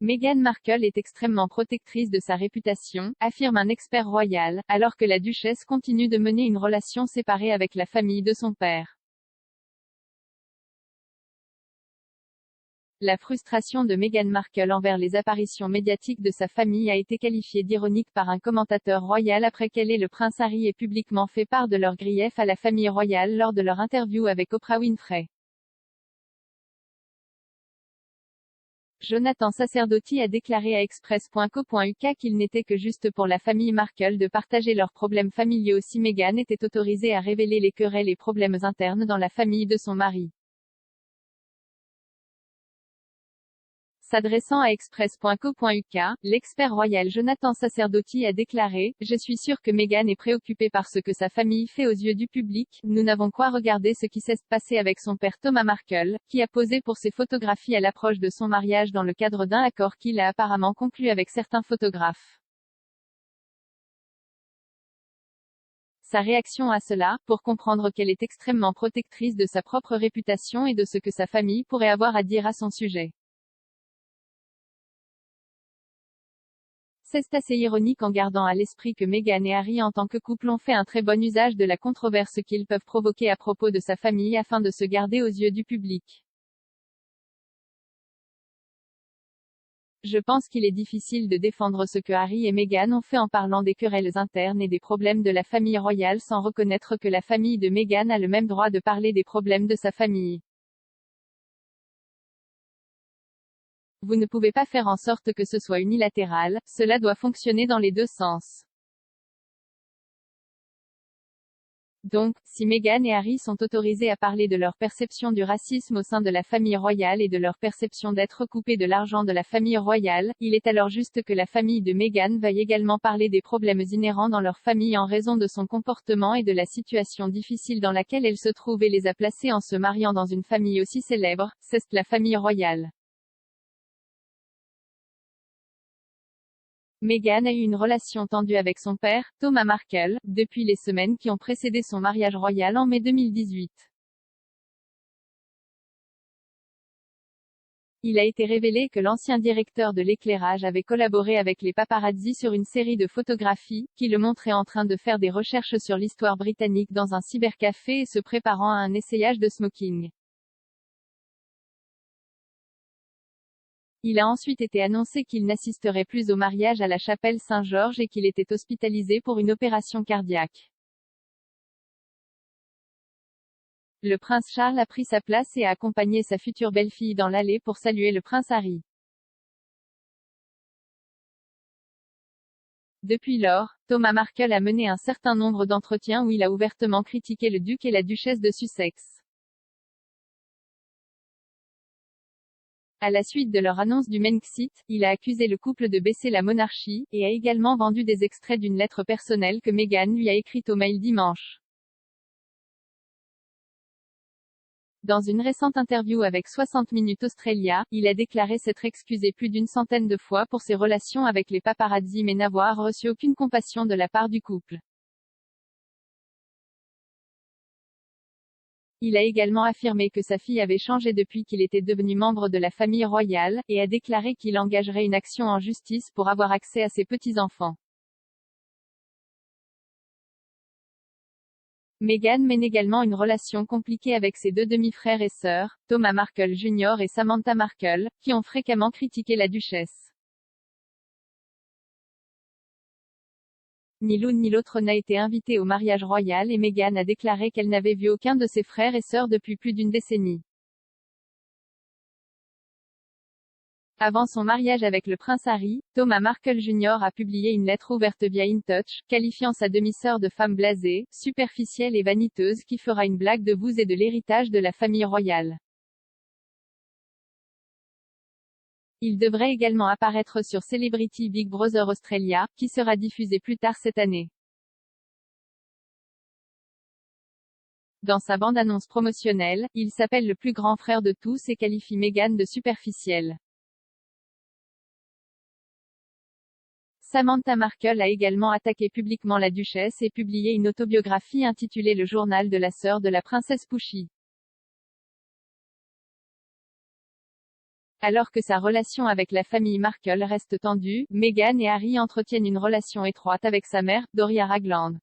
Meghan Markle est extrêmement protectrice de sa réputation, affirme un expert royal, alors que la duchesse continue de mener une relation séparée avec la famille de son père. La frustration de Meghan Markle envers les apparitions médiatiques de sa famille a été qualifiée d'ironique par un commentateur royal après qu'elle et le prince Harry aient publiquement fait part de leurs griefs à la famille royale lors de leur interview avec Oprah Winfrey. Jonathan Sacerdoti a déclaré à Express.co.uk qu'il n'était que juste pour la famille Markle de partager leurs problèmes familiaux si Meghan était autorisée à révéler les querelles et problèmes internes dans la famille de son mari. S'adressant à Express.co.uk, l'expert royal Jonathan Sacerdoti a déclaré « Je suis sûr que Meghan est préoccupée par ce que sa famille fait aux yeux du public, nous n'avons qu'à regarder ce qui s'est passé avec son père Thomas Markle, qui a posé pour ses photographies à l'approche de son mariage dans le cadre d'un accord qu'il a apparemment conclu avec certains photographes. » Sa réaction à cela, pour comprendre qu'elle est extrêmement protectrice de sa propre réputation et de ce que sa famille pourrait avoir à dire à son sujet. C'est assez ironique en gardant à l'esprit que Meghan et Harry en tant que couple ont fait un très bon usage de la controverse qu'ils peuvent provoquer à propos de sa famille afin de se garder aux yeux du public. Je pense qu'il est difficile de défendre ce que Harry et Meghan ont fait en parlant des querelles internes et des problèmes de la famille royale sans reconnaître que la famille de Meghan a le même droit de parler des problèmes de sa famille. Vous ne pouvez pas faire en sorte que ce soit unilatéral, cela doit fonctionner dans les deux sens. Donc, si Meghan et Harry sont autorisés à parler de leur perception du racisme au sein de la famille royale et de leur perception d'être coupés de l'argent de la famille royale, il est alors juste que la famille de Meghan veuille également parler des problèmes inhérents dans leur famille en raison de son comportement et de la situation difficile dans laquelle elle se trouve et les a placés en se mariant dans une famille aussi célèbre, c'est la famille royale. Meghan a eu une relation tendue avec son père, Thomas Markle, depuis les semaines qui ont précédé son mariage royal en mai 2018. Il a été révélé que l'ancien directeur de l'éclairage avait collaboré avec les paparazzi sur une série de photographies, qui le montraient en train de faire des recherches sur l'histoire britannique dans un cybercafé et se préparant à un essayage de smoking. Il a ensuite été annoncé qu'il n'assisterait plus au mariage à la chapelle Saint-Georges et qu'il était hospitalisé pour une opération cardiaque. Le prince Charles a pris sa place et a accompagné sa future belle-fille dans l'allée pour saluer le prince Harry. Depuis lors, Thomas Markle a mené un certain nombre d'entretiens où il a ouvertement critiqué le duc et la duchesse de Sussex. À la suite de leur annonce du Brexit, il a accusé le couple de baisser la monarchie, et a également vendu des extraits d'une lettre personnelle que Meghan lui a écrite au mail dimanche. Dans une récente interview avec 60 Minutes Australia, il a déclaré s'être excusé plus d'une centaine de fois pour ses relations avec les paparazzi mais n'avoir reçu aucune compassion de la part du couple. Il a également affirmé que sa fille avait changé depuis qu'il était devenu membre de la famille royale, et a déclaré qu'il engagerait une action en justice pour avoir accès à ses petits-enfants. Meghan mène également une relation compliquée avec ses deux demi-frères et sœurs, Thomas Markle Jr. et Samantha Markle, qui ont fréquemment critiqué la duchesse. Ni l'une ni l'autre n'a été invité au mariage royal et Meghan a déclaré qu'elle n'avait vu aucun de ses frères et sœurs depuis plus d'une décennie. Avant son mariage avec le prince Harry, Thomas Markle Jr. a publié une lettre ouverte via InTouch, qualifiant sa demi-sœur de femme blasée, superficielle et vaniteuse qui fera une blague de vous et de l'héritage de la famille royale. Il devrait également apparaître sur Celebrity Big Brother Australia, qui sera diffusé plus tard cette année. Dans sa bande-annonce promotionnelle, il s'appelle le plus grand frère de tous et qualifie Meghan de superficielle. Samantha Markle a également attaqué publiquement la duchesse et publié une autobiographie intitulée Le journal de la sœur de la princesse Pushy. Alors que sa relation avec la famille Markle reste tendue, Meghan et Harry entretiennent une relation étroite avec sa mère, Doria Ragland.